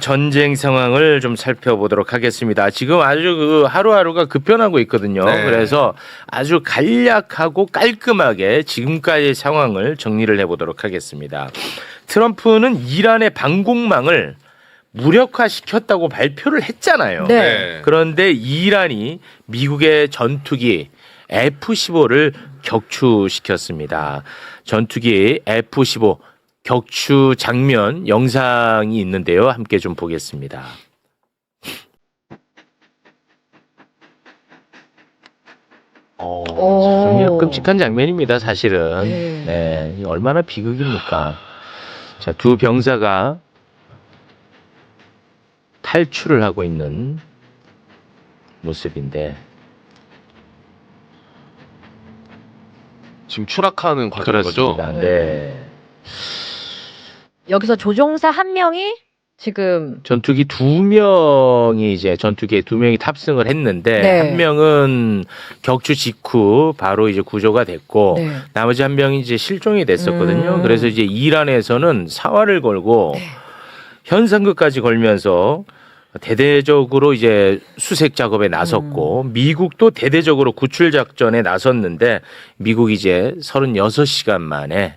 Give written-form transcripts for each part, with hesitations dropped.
전쟁 상황을 좀 살펴보도록 하겠습니다. 지금 아주 그 하루하루가 급변하고 있거든요. 네. 그래서 아주 간략하고 깔끔하게 지금까지의 상황을 정리를 해보도록 하겠습니다. 트럼프는 이란의 방공망을 무력화시켰다고 발표를 했잖아요. 네. 그런데 이란이 미국의 전투기 F-15를 격추시켰습니다. 전투기 F-15 격추 장면 영상이 있는데요. 함께 좀 보겠습니다. 정말 끔찍한 장면입니다. 사실은. 네, 이게 얼마나 비극입니까? 자, 두 병사가 탈출을 하고 있는 모습인데 지금 추락하는 과정인 거죠? 그렇습니다. 네. 여기서 조종사 한 명이 지금 전투기 두 명이 이제 전투기에 두 명이 탑승을 했는데 네. 한 명은 격추 직후 바로 이제 구조가 됐고 네. 나머지 한 명이 이제 실종이 됐었거든요. 그래서 이제 이란에서는 사활을 걸고 현상금까지 걸면서 대대적으로 이제 수색 작업에 나섰고 미국도 대대적으로 구출 작전에 나섰는데 미국이 이제 36시간 만에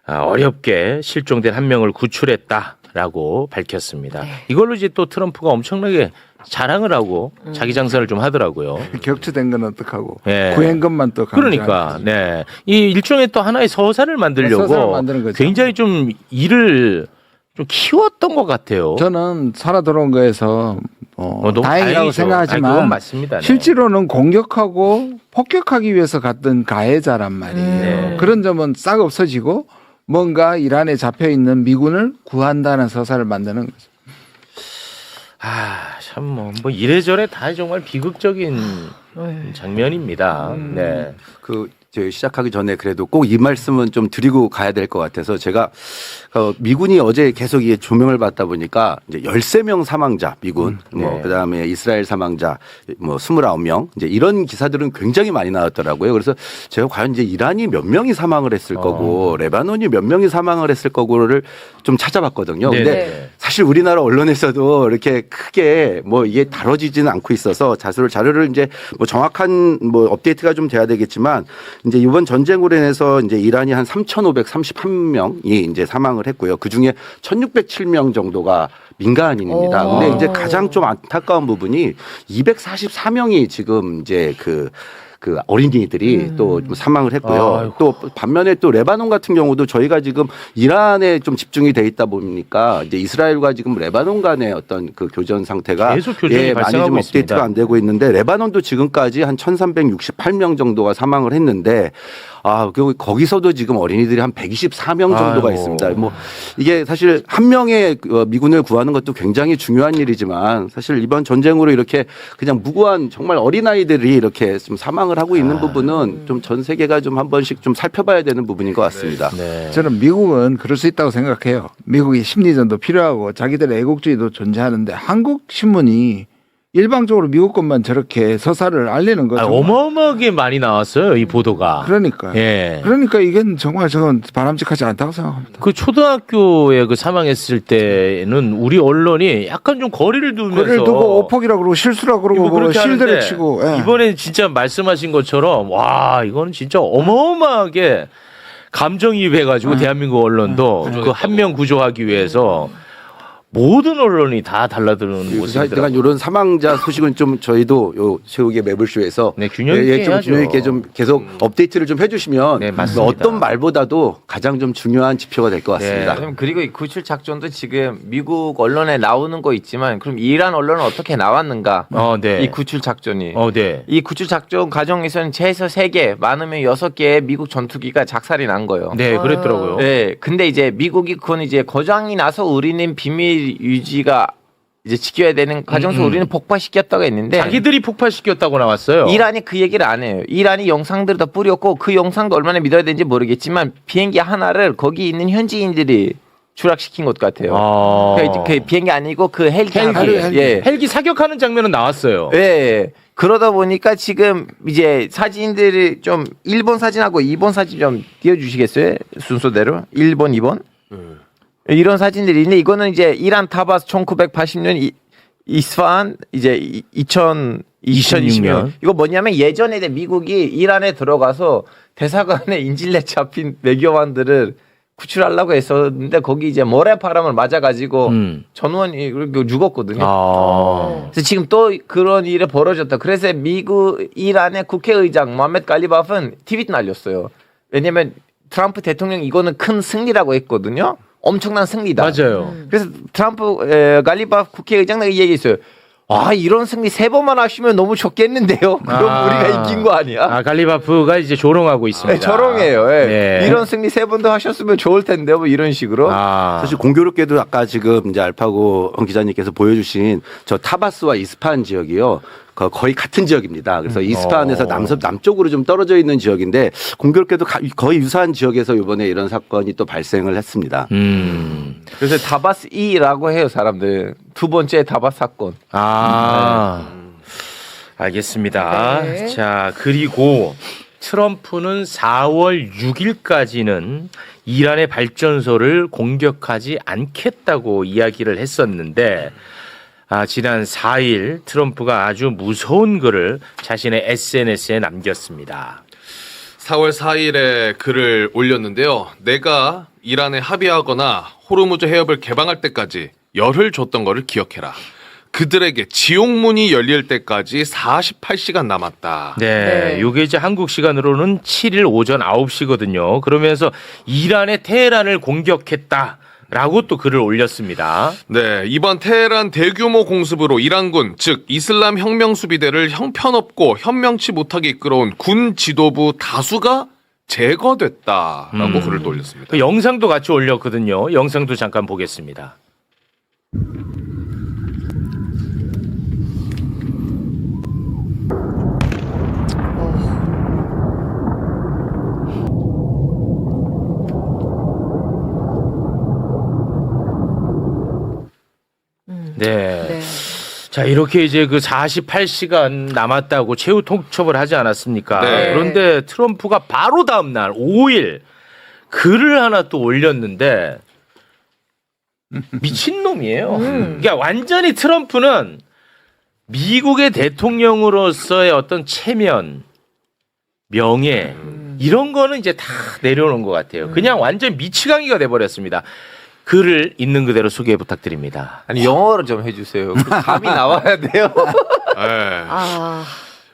어렵게 실종된 한 명을 구출했다라고 밝혔습니다. 이걸로 이제 또 트럼프가 엄청나게 자랑을 하고 자기 장사를 좀 하더라고요. 격추된 건 어떡하고 예. 구한 것만 또 그러니까 네. 이 일종의 또 하나의 서사를 만들려고 서사를 만드는 거죠. 굉장히 좀 일을 좀 키웠던 것 같아요. 저는 살아 돌아온 거에서 너무 다행이라고 다행이죠. 생각하지만 아니, 그건 맞습니다. 네. 실제로는 공격하고 폭격하기 위해서 갔던 가해자란 말이에요. 네. 그런 점은 싹 없어지고 뭔가 이란에 잡혀 있는 미군을 구한다는 서사를 만드는 거죠. 참 뭐 이래저래 다 정말 비극적인 장면입니다. 네. 저희 시작하기 전에 그래도 꼭 이 말씀은 좀 드리고 가야 될 것 같아서 제가 미군이 어제 계속 이게 조명을 받다 보니까 이제 13명 사망자 미군 네. 그다음에 이스라엘 사망자 29명 이제 이런 기사들은 굉장히 많이 나왔더라고요. 그래서 제가 과연 이제 이란이 몇 명이 사망을 했을 거고 레바논이 몇 명이 사망을 했을 거고를 좀 찾아봤거든요. 네네. 근데 사실 우리나라 언론에서도 이렇게 크게 뭐 이게 다뤄지지는 않고 있어서 자료를 이제 뭐 정확한 뭐 업데이트가 좀 돼야 되겠지만 이제 이번 전쟁으로 인해서 이제 이란이 한 3,531명이 이제 사망을 했고요. 그 중에 1,607명 정도가 민간인입니다. 근데 이제 가장 좀 안타까운 부분이 244명이 지금 이제 그 어린이들이 또 사망을 했고요. 아이고. 또 반면에 또 레바논 같은 경우도 저희가 지금 이란에 좀 집중이 돼 있다 보니까 이제 이스라엘과 지금 레바논 간의 어떤 그 교전 상태가 계속 교전이 많이 발생하고 좀 있습니다. 업데이트가 안 되고 있는데 레바논도 지금까지 한 1,368명 정도가 사망을 했는데 거기서도 지금 어린이들이 한 124명 정도가 아이고. 있습니다. 뭐 이게 사실 한 명의 미군을 구하는 것도 굉장히 중요한 일이지만 사실 이번 전쟁으로 이렇게 그냥 무고한 정말 어린아이들이 이렇게 좀 사망을 하고 있는 부분은 좀 전 세계가 좀 한 번씩 좀 살펴봐야 되는 부분인 것 같습니다. 네. 저는 미국은 그럴 수 있다고 생각해요. 미국이 심리전도 필요하고 자기들의 애국주의도 존재하는데 한국 신문이 일방적으로 미국 것만 저렇게 서사를 알리는 거죠. 어마어마하게 많이 나왔어요. 이 보도가. 그러니까. 예. 그러니까 이건 정말 저건 바람직하지 않다고 생각합니다. 그 초등학교에 그 사망했을 때는 우리 언론이 약간 좀 거리를 두면서 거리를 두고 오폭이라고 그러고 실수라고 그러고 뭐 그렇게 실드를 하는데 치고. 예. 이번에 진짜 말씀하신 것처럼 와 이거는 진짜 어마어마하게 감정이입해가지고 대한민국 언론도 그 한 명 구조하기 위해서 모든 언론이 다 달라드는 모습이더라고요. 그러니까 이런 사망자 소식은 좀 저희도 요 최욱의 매불쇼에서 네, 균형 있게 좀 해야죠. 균형 있게 좀 계속 업데이트를 좀 해주시면 네, 맞습니다. 어떤 말보다도 가장 좀 중요한 지표가 될 것 같습니다. 네. 그리고 이 구출 작전도 지금 미국 언론에 나오는 거 있지만 그럼 이란 언론은 어떻게 나왔는가? 네. 이 구출 작전이. 네. 이 구출 작전 과정에서는 최소 3개, 많으면 6개의 미국 전투기가 작살이 난 거예요. 네, 그랬더라고요. 네, 근데 이제 미국이 그건 이제 고장이 나서 우리는 비밀 유지가 이제 지켜야 되는 과정에서 우리는 폭파시켰다고 했는데 자기들이 폭발시켰다고 나왔어요. 이란이 그 얘기를 안 해요. 이란이 영상들을 다 뿌렸고 그 영상도 얼마나 믿어야 되는지 모르겠지만 비행기 하나를 거기 있는 현지인들이 추락시킨 것 같아요. 그 비행기 아니고 그 헬기. 예. 헬기 사격하는 장면은 나왔어요. 예. 그러다 보니까 지금 이제 사진들이 좀 1번 사진하고 2번 사진 좀 띄워주시겠어요? 순서대로 1번, 2번. 이런 사진들이 있는데 이거는 이제 이란 타바스 1980년 이스파한 이제 2020년 이거 뭐냐면 예전에 미국이 이란에 들어가서 대사관에 인질내 잡힌 외교관들을 구출하려고 했었는데 거기 이제 모래바람을 맞아가지고 전원이 죽었거든요. 그래서 지금 또 그런 일이 벌어졌다. 그래서 미국 이란의 국회의장 모하메드 갈리바프는 트윗 날렸어요. 왜냐면 트럼프 대통령 이거는 큰 승리라고 했거든요. 엄청난 승리다. 맞아요. 그래서 트럼프 갈리바프 국회의장 이 얘기했어요. 아 이런 승리 3번만 하시면 너무 좋겠는데요. 그럼 우리가 이긴 거 아니야? 갈리바프가 이제 조롱하고 있습니다. 네, 조롱해요. 예. 네. 이런 승리 3번도 하셨으면 좋을 텐데 뭐 이런 식으로. 사실 공교롭게도 아까 지금 이제 알파고 기자님께서 보여주신 저 타바스와 이스파한 지역이요. 거의 같은 지역입니다. 그래서 이스파한에서 남쪽으로 좀 떨어져 있는 지역인데 공교롭게도 거의 유사한 지역에서 이번에 이런 사건이 또 발생을 했습니다. 그래서 다바스 2라고 해요, 사람들. 두 번째 다바스 사건. 알겠습니다. 네. 자, 그리고 트럼프는 4월 6일까지는 이란의 발전소를 공격하지 않겠다고 이야기를 했었는데 지난 4일 트럼프가 아주 무서운 글을 자신의 SNS에 남겼습니다. 4월 4일에 글을 올렸는데요. 내가 이란에 합의하거나 호르무즈 해협을 개방할 때까지 열을 줬던 거를 기억해라. 그들에게 지옥문이 열릴 때까지 48시간 남았다. 네, 요게 이제 한국 시간으로는 7일 오전 9시거든요. 그러면서 이란의 테헤란을 공격했다. 라고 또 글을 올렸습니다. 네, 이번 테헤란 대규모 공습으로 이란군, 즉 이슬람 혁명 수비대를 형편없고 현명치 못하게 이끌어온 군 지도부 다수가 제거됐다라고 글을 또 올렸습니다. 그 영상도 같이 올렸거든요. 영상도 잠깐 보겠습니다. 네. 자, 이렇게 이제 그 48시간 남았다고 최후 통첩을 하지 않았습니까? 네. 그런데 트럼프가 바로 다음 날 5일 글을 하나 또 올렸는데 미친놈이에요. 그러니까 완전히 트럼프는 미국의 대통령으로서의 어떤 체면, 명예 이런 거는 이제 다 내려놓은 것 같아요. 그냥 완전 미치광이가 돼버렸습니다. 글을 있는 그대로 소개 부탁드립니다. 아니 영어로 좀 해주세요. 감이 나와야 돼요. 네.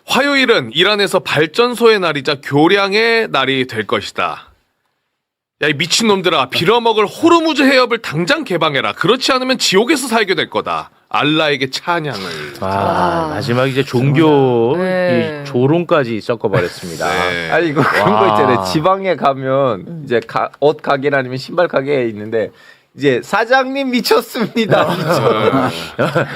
화요일은 이란에서 발전소의 날이자 교량의 날이 될 것이다. 야, 이 미친놈들아, 빌어먹을 호르무즈 해협을 당장 개방해라. 그렇지 않으면 지옥에서 살게 될 거다. 알라에게 찬양을. 마지막 이제 종교 네. 이 조롱까지 섞어버렸습니다. 네. 아니 이거 그런 거 있잖아요. 지방에 가면 이제 옷 가게나 아니면 신발 가게에 있는데 이제 사장님 미쳤습니다.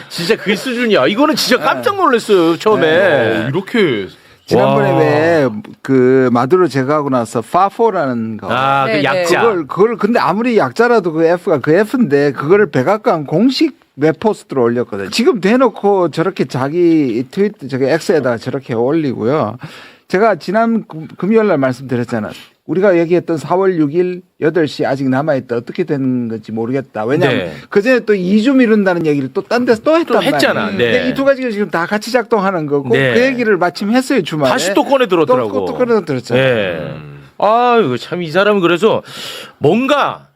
진짜 그 수준이야. 이거는 진짜 깜짝 놀랐어요 처음에. 이렇게. 지난번에 와. 왜 그 마두로 제거하고 나서 파포라는 거. 그 네, 약자. 그걸 근데 아무리 약자라도 그 F가 그 F인데 그거를 백악관 공식 웹포스트로 올렸거든요. 지금 대놓고 저렇게 자기 트위터 저기 X에다가 저렇게 올리고요. 제가 지난 금요일 날 말씀드렸잖아요. 우리가 얘기했던 4월 6일 8시 아직 남아있다. 어떻게 된 건지 모르겠다. 왜냐하면 네. 그전에 또 2주 미룬다는 얘기를 또 딴 데서 또 했단 말이에요. 했잖아. 네. 근데 이 두 가지가 지금 다 같이 작동하는 거고 네. 그 얘기를 마침 했어요. 주말에. 다시 또 꺼내 들었더라고. 또 꺼내 들었잖아요. 네. 아유 참 이 사람은 그래서 뭔가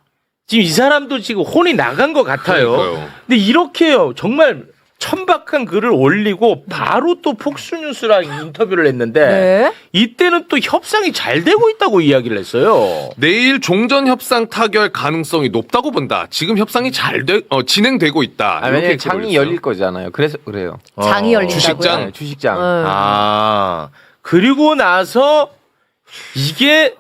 지금 이 사람도 지금 혼이 나간 것 같아요. 그러니까요. 근데 이렇게요 정말 천박한 글을 올리고 바로 또 폭스뉴스랑 인터뷰를 했는데 네. 이때는 또 협상이 잘 되고 있다고 이야기를 했어요. 내일 종전 협상 타결 가능성이 높다고 본다. 지금 협상이 진행되고 있다. 왜냐면 이렇게 장이 글을 열릴 거잖아요. 그래서 그래요. 장이 열린다고요? 주식장. 네, 주식장. 그리고 나서 이게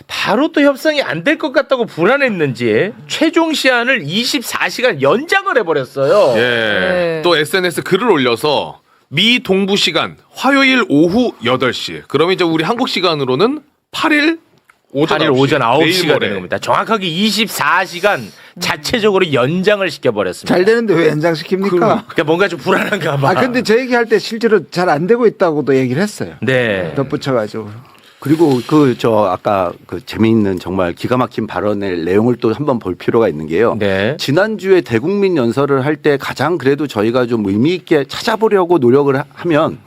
바로 또 협상이 안 될 것 같다고 불안했는지 최종 시한을 24시간 연장을 해버렸어요. 예. 네. 또 SNS 글을 올려서 미 동부 시간 화요일 오후 8시. 그러면 이제 우리 한국 시간으로는 8일 오전 8일 오전 내일 9시가 모레. 되는 겁니다. 정확하게 24시간 자체적으로 연장을 시켜버렸습니다. 잘 되는데 왜 연장시킵니까? 그러니까 뭔가 좀 불안한가 봐. 근데 저 얘기할 때 실제로 잘 안 되고 있다고도 얘기를 했어요. 네. 덧붙여가지고. 그리고 아까 그 재미있는 정말 기가 막힌 발언의 내용을 또 한번 볼 필요가 있는 게요. 네. 지난주에 대국민 연설을 할 때 가장 그래도 저희가 좀 의미 있게 찾아보려고 노력을 하면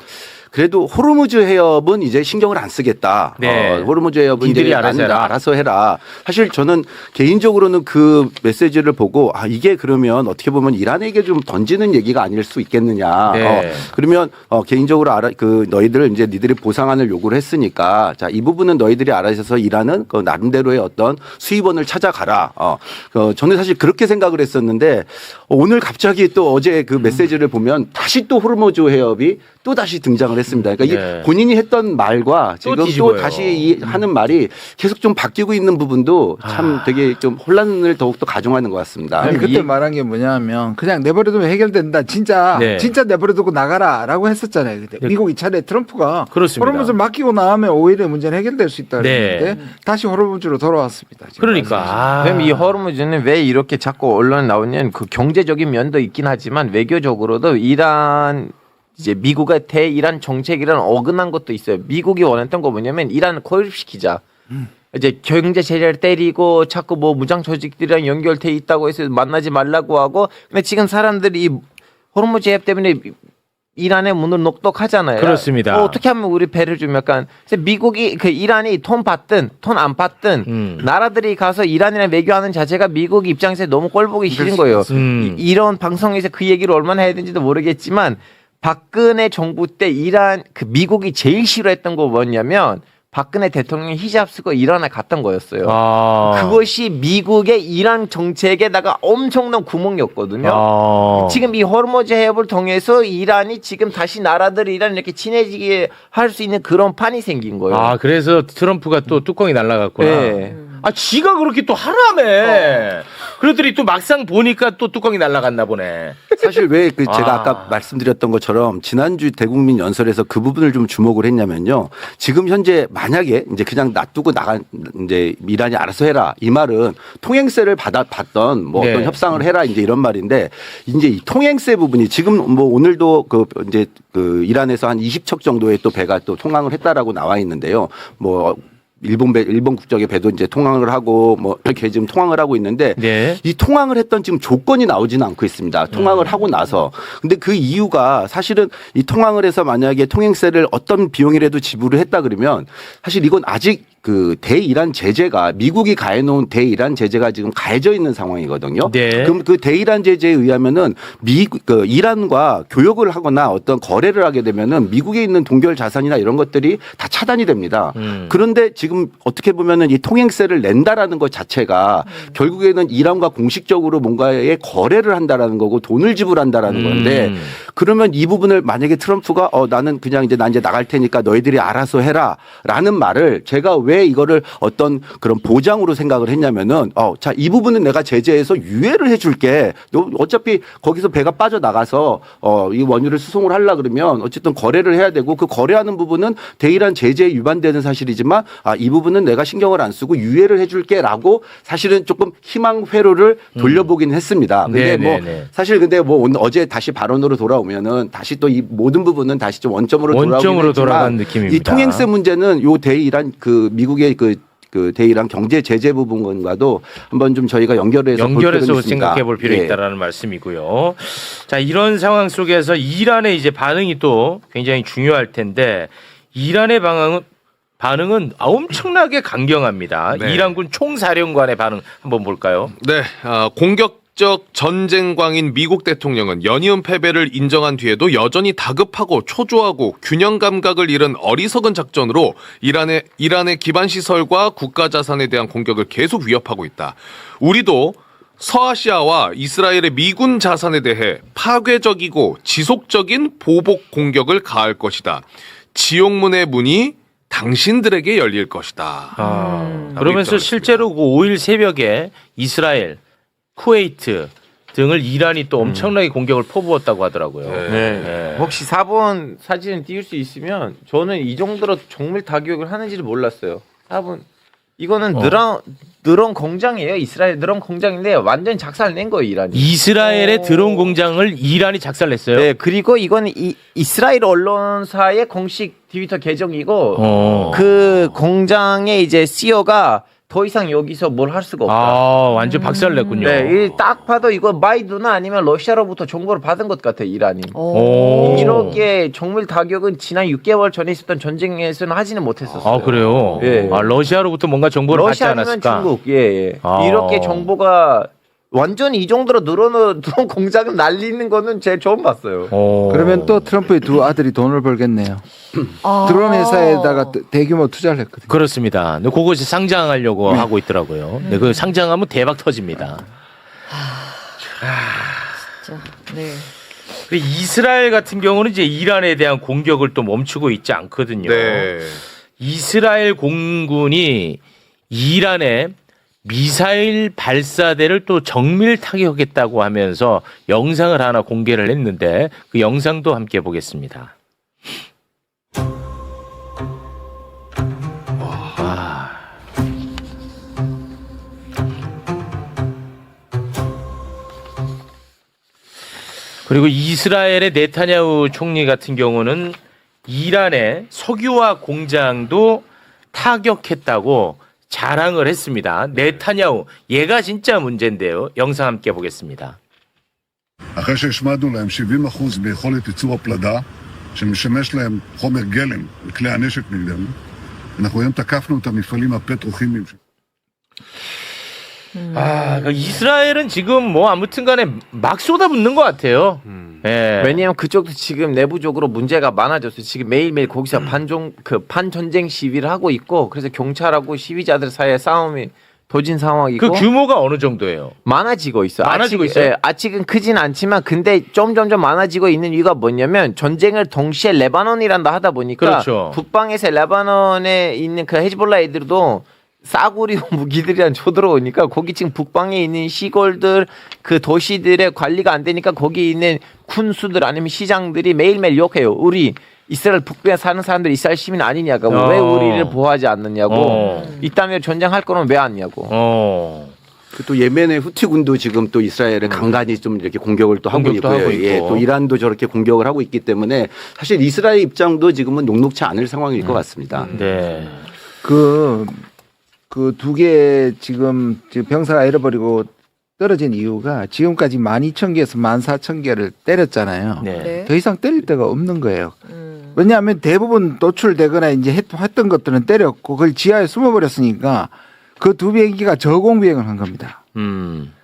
그래도 호르무즈 해협은 이제 신경을 안 쓰겠다. 네. 호르무즈 해협은 니들이 이제 알아서 해라. 알아서 해라. 사실 저는 개인적으로는 그 메시지를 보고 이게 그러면 어떻게 보면 이란에게 좀 던지는 얘기가 아닐 수 있겠느냐. 네. 그러면 개인적으로 너희들 이제 니들이 보상안을 요구를 했으니까 자, 이 부분은 너희들이 알아서 이란은 그 나름대로의 어떤 수입원을 찾아가라. 저는 사실 그렇게 생각을 했었는데 오늘 갑자기 또 어제 그 메시지를 보면 다시 또 호르무즈 해협이 또 다시 등장을 했습니다. 그러니까 네. 이게 본인이 했던 말과 지금 또 뒤집어요. 다시 하는 말이 계속 좀 바뀌고 있는 부분도 참 되게 좀 혼란을 더욱더 가중하는 것 같습니다. 아니 그때 말한 게 뭐냐면 그냥 내버려두면 해결된다. 진짜 네. 진짜 내버려두고 나가라라고 했었잖아요. 그때 미국 이차례 트럼프가 그렇습니다. 호르무즈를 맡기고 나면 오히려 문제는 해결될 수 있다 네. 그랬는데 다시 호르무즈로 돌아왔습니다. 지금 그러니까 그럼 이 호르무즈는 왜 이렇게 자꾸 언론에 나오냐면 그 경제적인 면도 있긴 하지만 외교적으로도 이란 이제 미국의 대이란 정책이란 어긋난 것도 있어요. 미국이 원했던 거 뭐냐면 이란을 고립시키자. 이제 경제 제재를 때리고 자꾸 뭐 무장 조직들이랑 연결돼 있다고 해서 만나지 말라고 하고 근데 지금 사람들이 이 호르무즈 해협 때문에 이란의 문을 녹독하잖아요. 그렇습니다. 어떻게 하면 우리 배를 좀 약간 그래서 미국이 그 이란이 돈 받든 돈 안 받든 나라들이 가서 이란이랑 외교하는 자체가 미국 입장에서 너무 꼴보기 싫은 거예요. 이런 방송에서 그 얘기를 얼마나 해야 되는지도 모르겠지만 박근혜 정부 때 이란 그 미국이 제일 싫어했던 거 뭐냐면 박근혜 대통령이 히잡 쓰고 이란에 갔던 거였어요. 그것이 미국의 이란 정책에다가 엄청난 구멍이었거든요. 지금 이 호르무즈 해협을 통해서 이란이 지금 다시 나라들이랑 이렇게 친해지게 할 수 있는 그런 판이 생긴 거예요. 그래서 트럼프가 또 뚜껑이 날아갔구나. 네. 지가 그렇게 또 하라며. 그러더니 또 막상 보니까 또 뚜껑이 날아갔나 보네. 사실 왜 제가 아까 말씀드렸던 것처럼 지난주 대국민 연설에서 그 부분을 좀 주목을 했냐면요. 지금 현재 만약에 이제 그냥 놔두고 이제 이란이 알아서 해라 이 말은 통행세를 받던 뭐 네. 어떤 협상을 해라 이제 이런 말인데 이제 이 통행세 부분이 지금 뭐 오늘도 이제 이란에서 한 20척 정도의 또 배가 또 통항을 했다라고 나와 있는데요. 뭐 일본 국적의 배도 이제 통항을 하고 뭐 이렇게 지금 통항을 하고 있는데 네. 이 통항을 했던 지금 조건이 나오지는 않고 있습니다. 통항을 하고 나서. 근데 그 이유가 사실은 이 통항을 해서 만약에 통행세를 어떤 비용이라도 지불을 했다 그러면 사실 이건 아직 그 대이란 제재가 미국이 가해놓은 대이란 제재가 지금 가해져 있는 상황이거든요. 네. 그럼 그 대이란 제재에 의하면은 이란과 교역을 하거나 어떤 거래를 하게 되면은 미국에 있는 동결 자산이나 이런 것들이 다 차단이 됩니다. 그런데 지금 어떻게 보면은 이 통행세를 낸다라는 것 자체가 결국에는 이란과 공식적으로 뭔가의 거래를 한다라는 거고 돈을 지불한다라는 건데 그러면 이 부분을 만약에 트럼프가 나는 그냥 이제 난 이제 나갈 테니까 너희들이 알아서 해라라는 말을 제가 왜 이거를 어떤 그런 보장으로 생각을 했냐면은 자, 이 부분은 내가 제재해서 유예를 해줄게. 너 어차피 거기서 배가 빠져나가서 이 원유를 수송을 하려 그러면 어쨌든 거래를 해야 되고 그 거래하는 부분은 대이란 제재에 위반되는 사실이지만 이 부분은 내가 신경을 안 쓰고 유예를 해줄게라고 사실은 조금 희망 회로를 돌려보긴 했습니다. 근데 뭐 사실 근데 뭐 어제 다시 발언으로 돌아오면은 다시 또 이 모든 부분은 다시 좀 원점으로 돌아간 느낌입니다. 이 통행세 문제는 요 대이란 미국의 그 대이란 경제 제재 부분과도 한번 좀 저희가 연결해서 생각해 볼 필요 있다라는 말씀이고요. 자, 이런 상황 속에서 이란의 이제 반응이 또 굉장히 중요할 텐데 이란의 반응은 엄청나게 강경합니다. 네. 이란군 총사령관의 반응 한번 볼까요? 네, 공격적 전쟁광인 미국 대통령은 연이은 패배를 인정한 뒤에도 여전히 다급하고 초조하고 균형 감각을 잃은 어리석은 작전으로 이란의 기반 시설과 국가 자산에 대한 공격을 계속 위협하고 있다. 우리도 서아시아와 이스라엘의 미군 자산에 대해 파괴적이고 지속적인 보복 공격을 가할 것이다. 지옥문의 문이 당신들에게 열릴 것이다. 그러면서 실제로 그 5일 새벽에 이스라엘, 쿠웨이트 등을 이란이 또 엄청나게 공격을 퍼부었다고 하더라고요. 네. 혹시 4번 사진을 띄울 수 있으면 저는 이 정도로 정밀 타격을 하는지를 몰랐어요. 4번 이거는 드론 공장이에요. 이스라엘 드론 공장인데 완전 작살낸 거예요, 이란이. 이스라엘의 드론 공장을 이란이 작살냈어요. 네, 그리고 이건 이스라엘 언론사의 공식 트위터 계정이고 그 공장의 이제 CEO가 더 이상 여기서 뭘 할 수가 없다. 아, 완전 박살냈군요. 네, 딱 봐도 이거 마이드나 아니면 러시아로부터 정보를 받은 것 같아, 이란이. 오. 이렇게 정밀 타격은 지난 6개월 전에 있었던 전쟁에서는 하지는 못했었어요. 아, 그래요? 예. 아, 러시아로부터 뭔가 정보를 받지 러시아면 않았을까? 중국, 예. 아. 이렇게 정보가 완전히 이 정도로 드론 공장을 날리는 거는 제일 처음 봤어요. 그러면 또 트럼프의 두 아들이 돈을 벌겠네요. 드론 회사에다가 대규모 투자를 했거든요. 그렇습니다. 근데 그것이 상장하려고 하고 있더라고요. 네, 그 상장하면 대박 터집니다. 진짜. 네. 그리고 이스라엘 같은 경우는 이제 이란에 대한 공격을 또 멈추고 있지 않거든요. 네. 이스라엘 공군이 이란에 미사일 발사대를 또 정밀 타격했다고 하면서 영상을 하나 공개를 했는데 그 영상도 함께 보겠습니다. 와. 그리고 이스라엘의 네타냐후 총리 같은 경우는 이란의 석유화 공장도 타격했다고 자랑을 했습니다. 네타냐후 얘가 진짜 문제인데요. 영상 함께 보겠습니다. אחרי שהשמדנו להם 70% ביכולת ייצור הפלדה, שמשמש להם חומר גלם לכלי הנשק נגדנו, אנחנו היום תקפנו את המפעלים הפטרוכימיים. 아, 그 이스라엘은 지금 뭐 아무튼간에 막 쏟아붓는 것 같아요. 예. 왜냐하면 그쪽도 지금 내부적으로 문제가 많아졌어요. 지금 매일매일 거기서 반전쟁 시위를 하고 있고, 그래서 경찰하고 시위자들 사이에 싸움이 도진 상황이고. 그 규모가 어느 정도예요? 많아지고 있어요. 많아지고 있어요? 예, 아직은 크진 않지만 근데 점점점 많아지고 있는 이유가 뭐냐면 전쟁을 동시에 레바논이란다 하다 보니까 그렇죠. 북방에서 레바논에 있는 그 헤즈볼라 애들도 싸구려 무기들이랑 쳐들어오니까 거기 지금 북방에 있는 시골들 그 도시들의 관리가 안 되니까 거기 있는 군수들 아니면 시장들이 매일매일 욕해요. 우리 이스라엘 북부에 사는 사람들이 이스라엘 시민 아니냐고 왜 우리를 보호하지 않느냐고 이따면 전쟁할 거면 왜 안 하냐고. 또 예멘의 후티군도 지금 또 이스라엘을 간간히 좀 이렇게 공격을 또 하고 공격도 있고요. 하고 있고. 예, 또 이란도 저렇게 공격을 하고 있기 때문에 사실 이스라엘 입장도 지금은 녹록치 않을 상황일 것 같습니다. 네. 그 두 개 지금 병사가 잃어버리고 떨어진 이유가 지금까지 12,000개에서 14,000개를 때렸잖아요. 네. 네. 더 이상 때릴 데가 없는 거예요. 왜냐하면 대부분 노출되거나 이제 했던 것들은 때렸고 그걸 지하에 숨어버렸으니까 그 두 비행기가 저공 비행을 한 겁니다.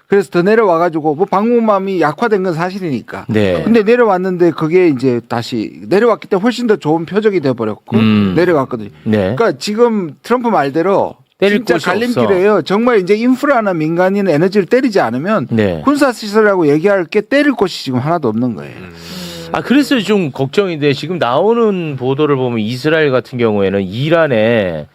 그래서 더 내려와가지고 뭐 방공망이 약화된 건 사실이니까. 네. 근데 내려왔는데 그게 이제 다시 내려왔기 때문에 훨씬 더 좋은 표적이 돼버렸고 내려갔거든요. 네. 그러니까 지금 트럼프 말대로 때릴 진짜 곳이 갈림길이에요. 정말 이제 인프라나 민간인 에너지를 때리지 않으면 네. 군사시설이라고 얘기할 게 때릴 곳이 지금 하나도 없는 거예요. 아, 그래서 좀 걱정인데 지금 나오는 보도를 보면 이스라엘 같은 경우에는 이란에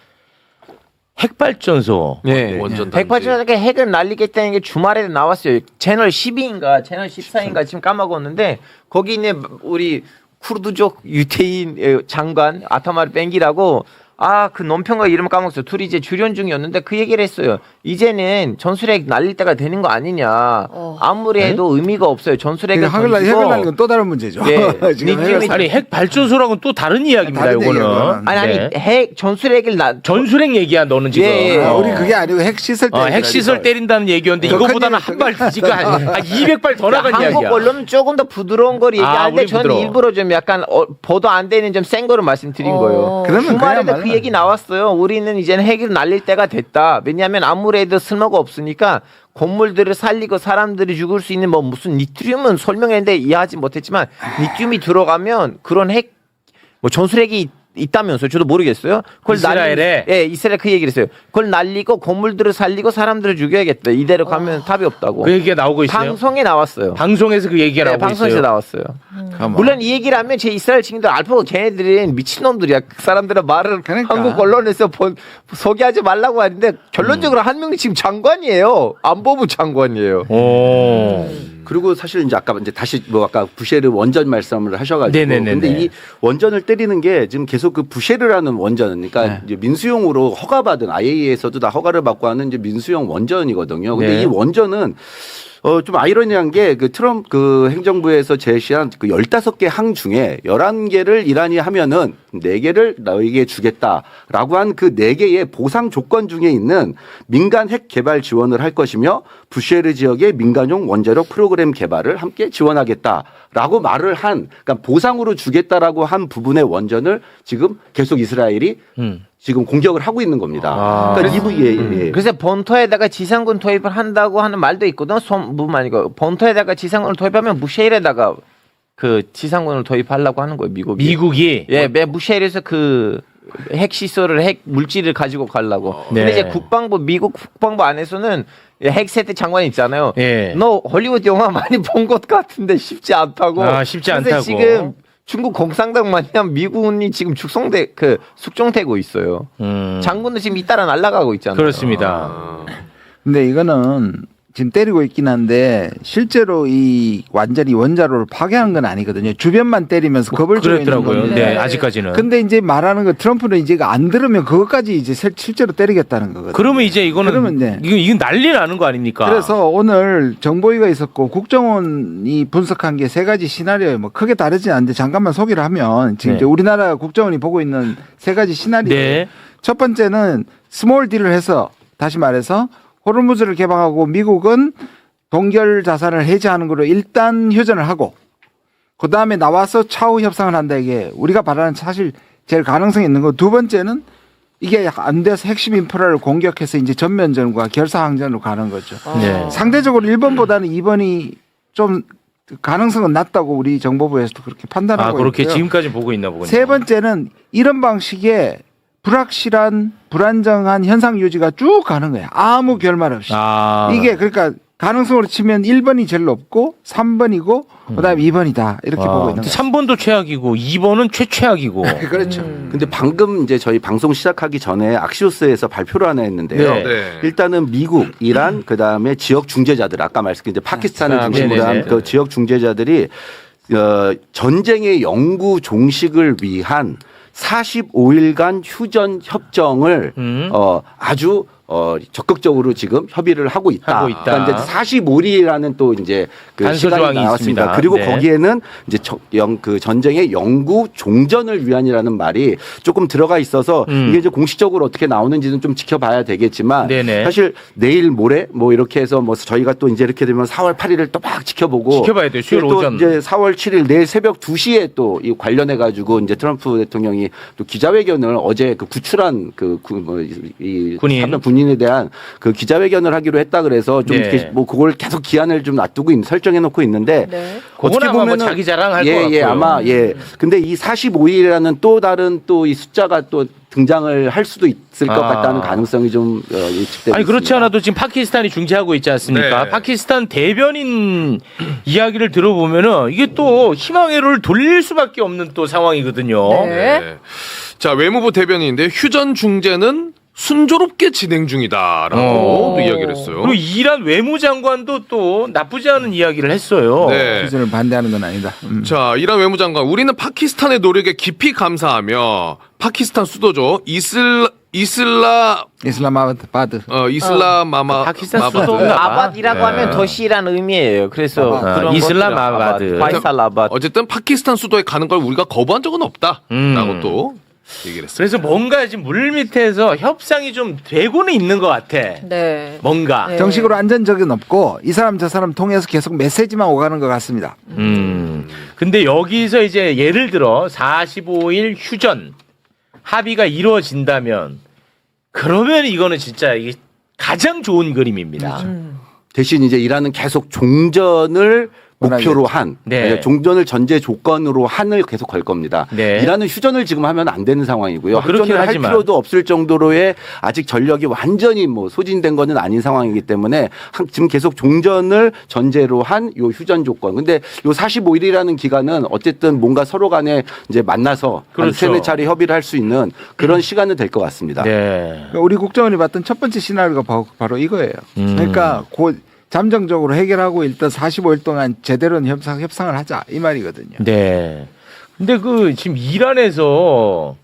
핵발전소. 네. 원전 단지. 백파전에 핵을 날리겠다는 게 주말에 나왔어요. 채널 12인가 채널 14인가 지금 까먹었는데 거기 있는 우리 쿠르드족 유태인 장관 아타마르 뱅기라고 그 논평가 이름 까먹었어요. 둘이 이제 주련 중이었는데 그 얘기를 했어요. 이제는 전술핵 날릴 때가 되는 거 아니냐. 아무리 해도 의미가 없어요. 전술핵을 핵을 던지고 날리는 건 또 다른 문제죠. 예. 지금 니듐이 아니, 핵발전소랑은 또 다른 이야기입니다. 다른 이거는. 얘기야, 아니 네. 핵 전술핵을 전술핵 얘기야 너는 지금. 예, 예. 우리 그게 아니고 핵시설 핵시설 때린다는 얘기였는데 더 이거보다는 큰 한 발 지금 한 200발 더 나간 한국 이야기야. 언론은 조금 더 부드러운 걸 얘기하는데 우리 저는 부드러워. 일부러 좀 약간 보도 안 되는 좀 센 거를 말씀드린 거예요. 그러면 주말에도 그야말로 그 얘기 나왔어요. 우리는 이제는 핵을 날릴 때가 됐다. 왜냐하면 아무래도 쓸모가 없으니까 건물들을 살리고 사람들이 죽을 수 있는 뭐 무슨 니트륨은 설명했는데 이해하지 못했지만 니트륨이 들어가면 그런 핵 뭐 전술핵이 있다면서요. 저도 모르겠어요. 그걸 이스라엘에? 예, 이스라엘 그 얘기를 했어요. 그걸 날리고 건물들을 살리고 사람들을 죽여야겠다. 이대로 가면 답이 없다고. 그 얘기가 나오고 있어요. 방송에 나왔어요. 방송에서 그 얘기가 네, 나오고 방송에서 있어요. 나왔어요. 물론 이 얘기를 하면 제 이스라엘 친구들 알파고 걔네들은 미친놈들이야. 그 사람들은 말을 그러니까. 한국 언론에서 소개하지 말라고 하는데 결론적으로 한 명이 지금 장관이에요. 안보부 장관이에요. 오. 그리고 사실 이제 아까 이제 다시 뭐 아까 부쉐르 원전 말씀을 하셔가지고 네네네네. 근데 이 원전을 때리는 게 지금 계속 그 부쉐르라는 원전은 그러니까 이제 민수용으로 허가받은 IAEA에서도 다 허가를 받고 하는 이제 민수용 원전이거든요. 근데 네. 이 원전은 좀 아이러니한 게 그 트럼프 그 행정부에서 제시한 그 15개 항 중에 11개를 이란이 하면은 4개를 너에게 주겠다라고 한 그 4개의 보상 조건 중에 있는 민간 핵 개발 지원을 할 것이며 부쉐르 지역의 민간용 원자력 프로그램 개발을 함께 지원하겠다라고 말을 한 그러니까 보상으로 주겠다라고 한 부분의 원전을 지금 계속 이스라엘이 지금 공격을 하고 있는 겁니다. 아. 그러니까 이 부분에 그래서 본토에다가 지상군 투입을 한다고 하는 말도 있거든. 소문만 아니고 본토에다가 지상군을 투입하면 무쉐일에다가 그 지상군을 투입하려고 하는 거예요. 미국이. 예, 무쉐일에서 그 핵 시설을 핵 물질을 가지고 가려고. 네. 근데 이제 미국 국방부 안에서는 핵 세대 장관이 있잖아요. 예. 너 헐리우드 영화 많이 본 것 같은데 쉽지 않다고. 아, 쉽지 그래서 않다고. 지금 중국 공산당 마냥 미군이 지금 숙종되고 있어요. 장군도 지금 잇따라 날아가고 있잖아요. 그렇습니다. 근데 이거는 지금 때리고 있긴 한데 실제로 이 완전히 원자로를 파괴한 건 아니거든요. 주변만 때리면서 겁을 주고 있는 그랬더라고요. 건데. 네, 아직까지는. 근데 이제 말하는 거 트럼프는 이제 안 들으면 그것까지 이제 실제로 때리겠다는 거거든요. 그러면 이제 이거는 그러면 네. 이건 난리 나는 거 아닙니까? 그래서 오늘 정보위가 있었고 국정원이 분석한 게 3가지 시나리오에 뭐 크게 다르지 않는데 잠깐만 소개를 하면 지금 네. 이제 우리나라 국정원이 보고 있는 3가지 시나리오. 네. 첫 번째는 스몰 딜을 해서 다시 말해서 호르무즈를 개방하고 미국은 동결 자산을 해제하는 걸로 일단 휴전을 하고 그 다음에 나와서 차후 협상을 한다. 이게 우리가 바라는 사실 제일 가능성이 있는 거. 두 번째는 이게 안 돼서 핵심 인프라를 공격해서 이제 전면전과 결사항전으로 가는 거죠. 네. 상대적으로 1번보다는 2번이 좀 가능성은 낮다고 우리 정보부에서도 그렇게 판단하고 그렇게 있고요. 지금까지 보고 있나 보군요. 세 번째는 이런 방식의 불확실한 불안정한 현상 유지가 쭉 가는 거예요. 아무 결말 없이. 이게 그러니까 가능성으로 치면 1번이 제일 높고 3번이고 그다음에 2번이다. 이렇게 보고 있는 거예요. 3번도 최악이고 2번은 최최악이고. 그렇죠. 근데 방금 이제 저희 방송 시작하기 전에 악시오스에서 발표를 하나 했는데요. 네. 네. 일단은 미국, 이란, 그다음에 지역 중재자들 아까 말씀드린 이제 파키스탄을 중심으로 한 네네네. 그 지역 중재자들이 전쟁의 영구 종식을 위한 45일간 휴전 협정을 아주 적극적으로 지금 협의를 하고 있다. 하고 있다. 그러니까 이제 45일이라는 또 이제 그 단서 시간이 조항이 나왔습니다. 있습니다. 그리고 네. 거기에는 이제 그 전쟁의 영구 종전을 위한이라는 말이 조금 들어가 있어서 이게 이제 공식적으로 어떻게 나오는지는 좀 지켜봐야 되겠지만 네네. 사실 내일 모레 뭐 이렇게 해서 뭐 저희가 또 이제 이렇게 되면 4월 8일을 또 막 지켜보고 지켜봐야 돼요. 수요일 또 오전. 이제 4월 7일 내일 새벽 2시에 또 이 관련해 가지고 이제 트럼프 대통령이 또 기자회견을 어제 그 구출한 이 군인. 사면 군인에 대한 그 기자회견을 하기로 했다 그래서 좀 네. 이렇게 뭐 그걸 계속 기한을 좀 놔두고 설정해 놓고 있는데 네. 그건 아마 뭐 자기 자랑할 것 같고요. 아마 근데 이 45일이라는 또 다른 또 이 숫자가 또 등장을 할 수도 있을 것 같다는 가능성이 좀 예측되고 아니 그렇지 있습니다. 않아도 지금 파키스탄이 중재하고 있지 않습니까? 네. 파키스탄 대변인 이야기를 들어보면은 이게 또 희망회로를 돌릴 수밖에 없는 또 상황이거든요. 네. 자, 외무부 대변인인데 휴전 중재는 순조롭게 진행 중이다라고 또 이야기를 했어요. 그리고 이란 외무장관도 또 나쁘지 않은 이야기를 했어요. 네. 휴전을 반대하는 건 아니다. 자, 이란 외무장관, 우리는 파키스탄의 노력에 깊이 감사하며 파키스탄 수도죠. 이슬라마바드. 파키스탄 수도인가 봐. 아바드라고 하면 도시라는 의미예요. 그래서 아바드. 그런 이슬람아바드. 것들은 파이살아바드. 어쨌든 파키스탄 수도에 가는 걸 우리가 거부한 적은 없다라고 또 얘기를 했어요. 그래서 뭔가 지금 물 밑에서 협상이 좀 되고는 있는 것 같아. 네. 뭔가. 네. 정식으로 안전적은 없고 이 사람 저 사람 통해서 계속 메시지만 오가는 것 같습니다. 근데 여기서 이제 예를 들어 45일 휴전 합의가 이루어진다면 그러면 이거는 진짜 이게 가장 좋은 그림입니다. 대신 이제 이란은 계속 종전을 목표로 한 네. 종전을 전제 조건으로 한을 계속 걸 겁니다. 네. 이란은 휴전을 지금 하면 안 되는 상황이고요. 그렇긴 휴전을 할 하지만. 필요도 없을 정도로의 아직 전력이 완전히 뭐 소진된 거는 아닌 상황이기 때문에 지금 계속 종전을 전제로 한 요 휴전 조건. 근데 요 45일이라는 기간은 어쨌든 뭔가 서로 간에 이제 만나서 한 그렇죠. 세네 차례 협의를 할 수 있는 그런 시간은 될 것 같습니다. 네. 그러니까 우리 국정원이 봤던 첫 번째 시나리오가 바로 이거예요. 그러니까 잠정적으로 해결하고 일단 45일 동안 제대로 협상을 하자 이 말이거든요. 네. 근데 그 지금 이란에서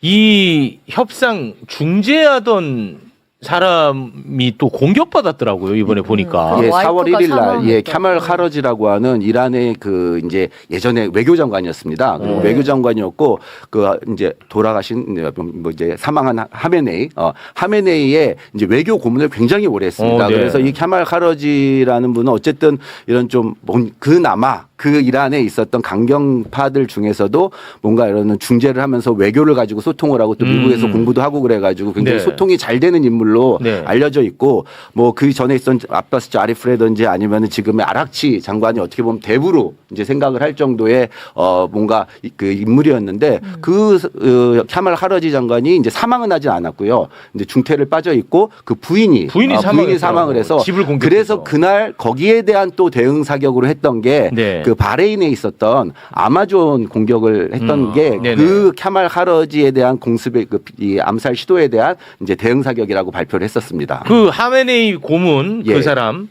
이 협상 중재하던 사람이 또 공격받았더라고요 이번에 보니까. 예, 와이프가 4월 1일 날, 사망했던. 예, 카말 카러지라고 하는 이란의 그 이제 예전에 외교장관이었습니다. 그리고 외교장관이었고 그 이제 돌아가신 뭐 이제 사망한 하메네이의 이제 외교 고문을 굉장히 오래 했습니다. 네. 그래서 이 카말 카러지라는 분은 어쨌든 이런 좀 그나마 그 이란에 있었던 강경파들 중에서도 뭔가 이런 중재를 하면서 외교를 가지고 소통을 하고 또 미국에서 공부도 하고 그래가지고 굉장히 네. 소통이 잘 되는 인물로 네. 알려져 있고 뭐 그 전에 있던 아바스 자리프라든지 아니면 지금의 아락치 장관이 어떻게 보면 대부로 이제 생각을 할 정도의 뭔가 그 인물이었는데 그 카말 하러지 장관이 이제 사망은 하지 않았고요. 이제 중태를 빠져 있고 그 부인이 사망을 해서 집을 공격해서. 그래서 그날 거기에 대한 또 대응 사격으로 했던 게 네. 그 바레인에 있었던 아마존 공격을 했던 게 네네. 그 카말 하러지에 대한 공습의 이 암살 시도에 대한 이제 대응 사격이라고 발표를 했었습니다. 그 하메네이 고문 예. 그 사람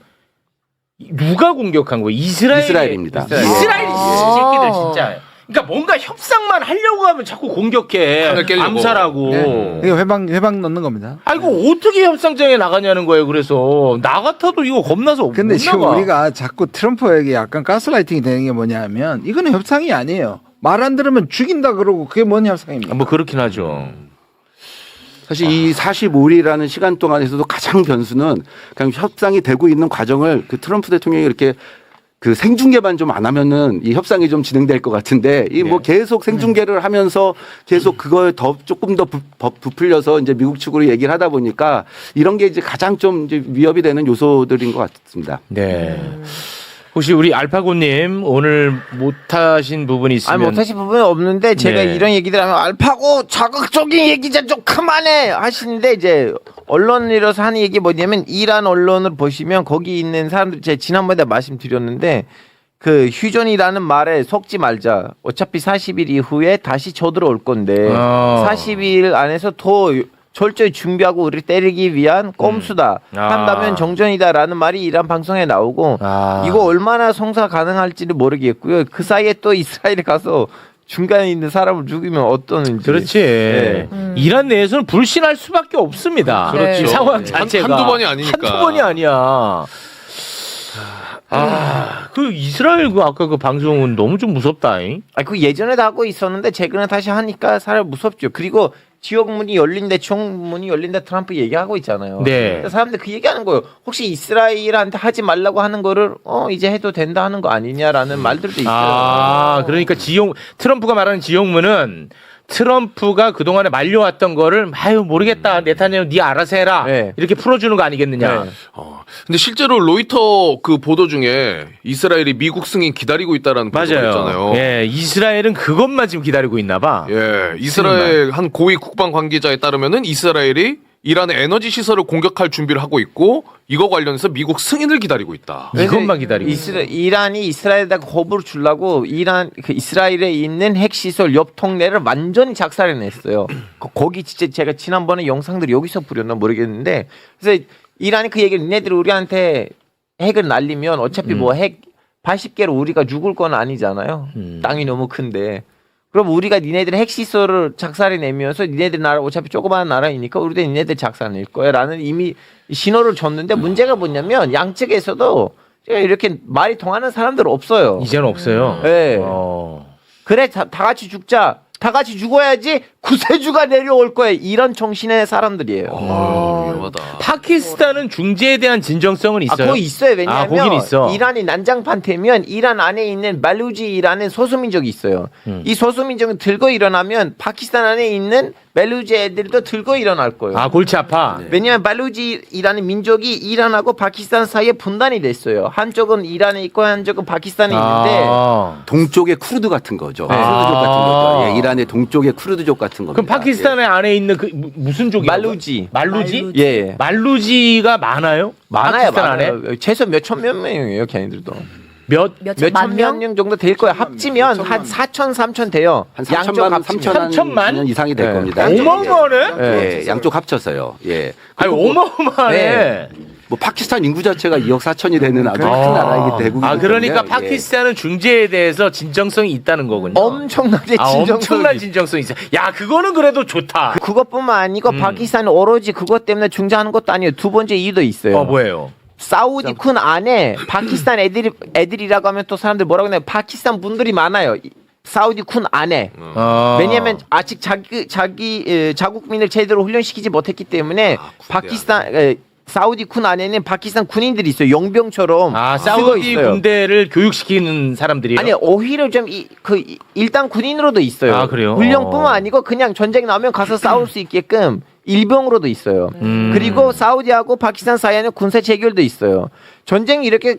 누가 공격한 거예요? 이스라엘입니다. 이스라엘 아. 새끼들 진짜. 그러니까 뭔가 협상만 하려고 하면 자꾸 공격해. 판을 깨려고. 암살하고. 이거 회방 넣는 겁니다. 아이고 어떻게 협상장에 나가냐는 거예요. 그래서 나 같아도 이거 겁나서 근데 못 지금 나가. 우리가 자꾸 트럼프에게 약간 가스라이팅이 되는 게 뭐냐면 이거는 협상이 아니에요. 말 안 들으면 죽인다 그러고 그게 뭔 협상입니까? 뭐 그렇긴 하죠. 사실 이 45일이라는 시간 동안에서도 가장 변수는 그냥 협상이 되고 있는 과정을 그 트럼프 대통령이 이렇게 그 생중계만 좀 안 하면은 이 협상이 좀 진행될 것 같은데 이 뭐 계속 생중계를 하면서 계속 그걸 더 조금 더 부풀려서 이제 미국 측으로 얘기를 하다 보니까 이런 게 이제 가장 좀 이제 위협이 되는 요소들인 것 같습니다. 네. 혹시 우리 알파고님 오늘 못하신 부분이 있으면 아니 못하신 부분은 없는데 제가 네. 이런 얘기들 하면 알파고 자극적인 얘기 좀 그만해 하시는데 이제 언론이라서 하는 얘기 뭐냐면 이란 언론을 보시면 거기 있는 사람들 제가 지난번에 말씀드렸는데 그 휴전이라는 말에 속지 말자. 어차피 40일 이후에 다시 쳐들어올 건데 40일 안에서 더 철저히 준비하고 우리를 때리기 위한 꼼수다. 한다면 정전이다라는 말이 이란 방송에 나오고 이거 얼마나 성사 가능할지를 모르겠고요. 그 사이에 또 이스라엘에 가서 중간에 있는 사람을 죽이면 어떠는지. 그렇지. 네. 이란 내에서는 불신할 수밖에 없습니다. 그렇죠. 이 상황 자체가 한두 번이 아니니까. 한두 번이 아니야. 그 이스라엘 그 아까 그 방송은 너무 좀 무섭다잉. 그 예전에도 하고 있었는데 최근에 다시 하니까 사람 무섭죠. 그리고 지옥문이 열린다, 총문이 열린다 트럼프 얘기하고 있잖아요. 네. 사람들 그 얘기하는 거예요. 혹시 이스라엘한테 하지 말라고 하는 거를 이제 해도 된다 하는 거 아니냐라는 말들도 있어요. 그러니까 트럼프가 말하는 지옥문은 트럼프가 그동안에 말려왔던 거를 모르겠다. 네타냐후 네 알아서 해라. 네. 이렇게 풀어주는 거 아니겠느냐. 네. 근데 실제로 로이터 그 보도 중에 이스라엘이 미국 승인 기다리고 있다라는 보도가 맞아요. 있잖아요. 예, 이스라엘은 그것만 지금 기다리고 있나 봐. 예, 이스라엘 한 고위 국방 관계자에 따르면은 이스라엘이 이란의 에너지 시설을 공격할 준비를 하고 있고 이거 관련해서 미국 승인을 기다리고 있다. 이것만 기다리고 있어. 이란이 이스라엘에다가 거부를 주려고 이스라엘에 있는 핵시설 옆 동네를 완전히 작살해냈어요. 거기 진짜 제가 지난번에 영상들 여기서 뿌렸나 모르겠는데 그래서 이란이 그 얘기를 니네들이 우리한테 핵을 날리면 어차피 뭐 핵 80개로 우리가 죽을 건 아니잖아요. 땅이 너무 큰데. 그럼 우리가 니네들의 핵시설을 작살해내면서 니네들 나라 어차피 조그마한 나라이니까 우리도 니네들 작살낼 거야 라는 이미 신호를 줬는데 문제가 뭐냐면 양측에서도 이렇게 말이 통하는 사람들 없어요. 이제는 없어요. 네. 그래 다 같이 죽자. 다 같이 죽어야지 구세주가 내려올 거야. 이런 정신의 사람들이에요. 위험하다. 파키스탄은 중재에 대한 진정성은 있어요. 그거 있어요. 왜냐하면 거긴 있어. 이란이 난장판 되면 이란 안에 있는 말루지라는 소수민족이 있어요. 이 소수민족은 들고 일어나면 파키스탄 안에 있는 말루지 애들도 들고 일어날 거예요. 골치 아파. 왜냐하면 말루지라는 민족이 이란하고 파키스탄 사이에 분단이 됐어요. 한쪽은 이란에 있고 한쪽은 파키스탄에 있는데 동쪽의 쿠르드 같은 거죠. 네. 쿠르드족 같은 거죠. 예, 이란의 동쪽의 쿠르드족 같은 겁니다. 그럼 파키스탄 안에 있는 그 무슨 족이에요? 말루지. 말루지? 예. 말루지가 많아요? 많아요. 파키스탄 안에? 최소 몇천 몇 명이에요, 걔네들도. 몇천 명? 명 정도 될 거예요. 합치면 한 4천, 3천 돼요. 한 양쪽 3천만, 합치면. 3천만? 이상이 될 네. 겁니다. 어마어마하네? 예, 양쪽 합쳐서요. 예. 아니, 어마어마하네. 네. 뭐 파키스탄 인구 자체가 2억 4천이 되는 아주 큰 나라이기 때문에. 아, 그러니까 예. 파키스탄은 중재에 대해서 진정성이 있다는 거군요. 엄청나게 진정성이 엄청난 진정성이 있어. 야, 그거는 그래도 좋다. 그것뿐만 아니고 파키스탄은 오로지 그것 때문에 중재하는 것도 아니에요. 두 번째 이유도 있어요. 뭐예요? 사우디 군 안에 파키스탄 애들이라고 하면 또 사람들 뭐라고 하냐면 파키스탄 분들이 많아요. 사우디 군 안에. 왜냐하면 아직 자국민을 제대로 훈련시키지 못했기 때문에 사우디 군 안에는 파키스탄 군인들이 있어요. 용병처럼 사우디 있어요. 군대를 교육시키는 사람들이요? 아니 오히려 좀 일단 군인으로도 있어요. 아, 그래요? 훈련뿐만 아니고 그냥 전쟁 나오면 가서 싸울 수 있게끔 일병으로도 있어요. 그리고 사우디하고 파키스탄 사이에는 군사 체결도 있어요. 전쟁이 이렇게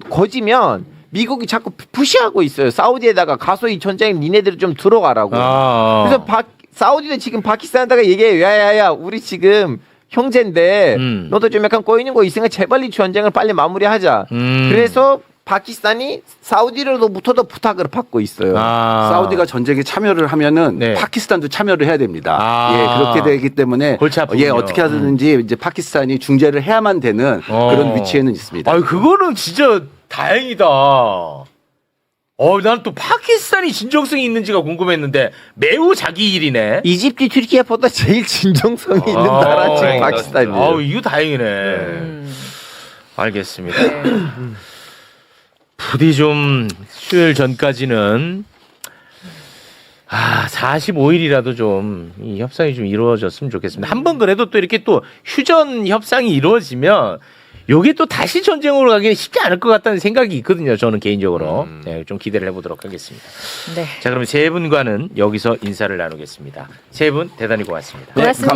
거지면 미국이 자꾸 푸시하고 있어요. 사우디에다가 가서 이 전쟁에 니네들이 좀 들어가라고. 그래서 사우디는 지금 파키스탄에다가 얘기해요. 야야야 우리 지금 형제인데 너도 좀 약간 꼬이는 거 있으니까 제발 이 전쟁을 빨리 마무리하자. 그래서 파키스탄이 사우디로부터도 부탁을 받고 있어요. 사우디가 전쟁에 참여를 하면은 네. 파키스탄도 참여를 해야 됩니다. 예, 그렇게 되기 때문에 골치 아프군요. 예, 어떻게 하든지 이제 파키스탄이 중재를 해야만 되는 그런 위치에는 있습니다. 그거는 진짜 다행이다. 난 또 파키스탄이 진정성이 있는지가 궁금했는데 매우 자기 일이네. 이집트, 튀르키예보다 제일 진정성이 있는 나라 지금 파키스탄이에요. 이거 다행이네. 알겠습니다. 부디 좀 수요일 전까지는 45일이라도 좀 이 협상이 좀 이루어졌으면 좋겠습니다. 한 번 그래도 또 이렇게 또 휴전 협상이 이루어지면 요게 또 다시 전쟁으로 가기는 쉽지 않을 것 같다는 생각이 있거든요. 저는 개인적으로. 네, 좀 기대를 해보도록 하겠습니다. 네. 자, 그럼 세 분과는 여기서 인사를 나누겠습니다. 세 분 대단히 고맙습니다. 고맙습니다.